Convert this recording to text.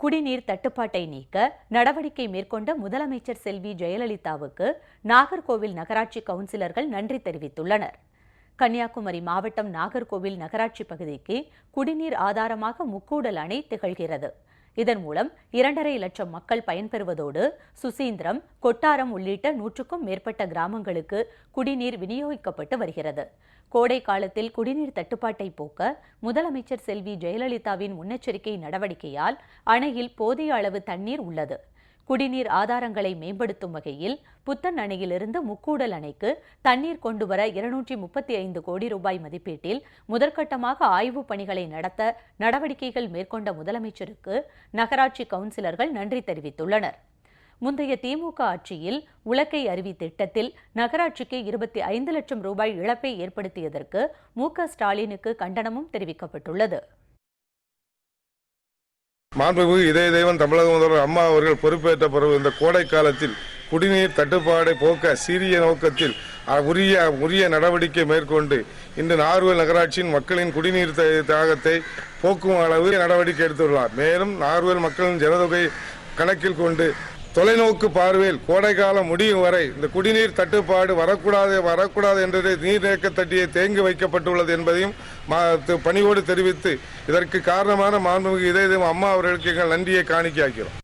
குடிநீர் தட்டுப்பாட்டை நீக்க நடவடிக்கை மேற்கொண்ட முதலமைச்சர் செல்வி ஜெயலலிதாவுக்கு நாகர்கோவில் நகராட்சி கவுன்சிலர்கள் நன்றி தெரிவித்துள்ளனர். கன்னியாகுமரி மாவட்டம் நாகர்கோவில் நகராட்சி பகுதிக்கு குடிநீர் ஆதாரமாக முக்கூடல் அணை திகழ்கிறது. இதன் மூலம் 2.5 லட்சம் மக்கள் பயன்பெறுவதோடு சுசீந்திரம், கொட்டாரம் உள்ளிட்ட 100க்கும் மேற்பட்ட கிராமங்களுக்கு குடிநீர் விநியோகிக்கப்பட்டு வருகிறது. கோடை காலத்தில் குடிநீர் தட்டுப்பாட்டை போக்க முதலமைச்சர் செல்வி ஜெயலலிதாவின் முன்னெச்சரிக்கை நடவடிக்கையால் அணையில் போதிய அளவு தண்ணீர் உள்ளது. குடிநீர் ஆதாரங்களை மேம்படுத்தும் வகையில் புத்தன் அணையிலிருந்து முக்கூடல் அணைக்கு தண்ணீர் கொண்டுவர 235 கோடி ரூபாய் மதிப்பீட்டில் முதற்கட்டமாக ஆய்வுப் பணிகளை நடத்த நடவடிக்கைகள் மேற்கொண்ட முதலமைச்சருக்கு நகராட்சி கவுன்சிலர்கள் நன்றி தெரிவித்துள்ளனர். முந்தைய திமுக ஆட்சியில் உலக்கை அருவி திட்டத்தில் நகராட்சிக்கு 25 லட்சம் ரூபாய் இழப்பை ஏற்படுத்தியதற்கு மு.க. ஸ்டாலினுக்கு கண்டனமும் தெரிவிக்கப்பட்டுள்ளது. மாண்புமிகு இதய தெய்வம் தமிழக முதல்வர் அம்மா அவர்கள் பொறுப்பேற்ற பிறகு இந்த கோடை காலத்தில் குடிநீர் தட்டுப்பாடை போக்க சீரிய நோக்கத்தில் உரிய நடவடிக்கை மேற்கொண்டு இன்று நாகர்கோவில் நகராட்சியின் மக்களின் குடிநீர் தாகத்தை போக்கும் அளவு நடவடிக்கை எடுத்துள்ளார். மேலும் நாகர்கோவில் மக்களின் ஜனதொகை கணக்கில் கொண்டு தொலைநோக்கு பார்வையில் கோடைக்காலம் முடியும் வரை இந்த குடிநீர் தட்டுப்பாடு வரக்கூடாது என்ற நீர்நேக்க தட்டியை தேங்கி வைக்கப்பட்டுள்ளது என்பதையும் பணியோடு தெரிவித்து இதற்கு காரணமான மாண்புமிகு இதய தெய்வம் அம்மா அவர்களுக்கு எங்கள் நன்றியை காணிக்கையாக்கிறோம்.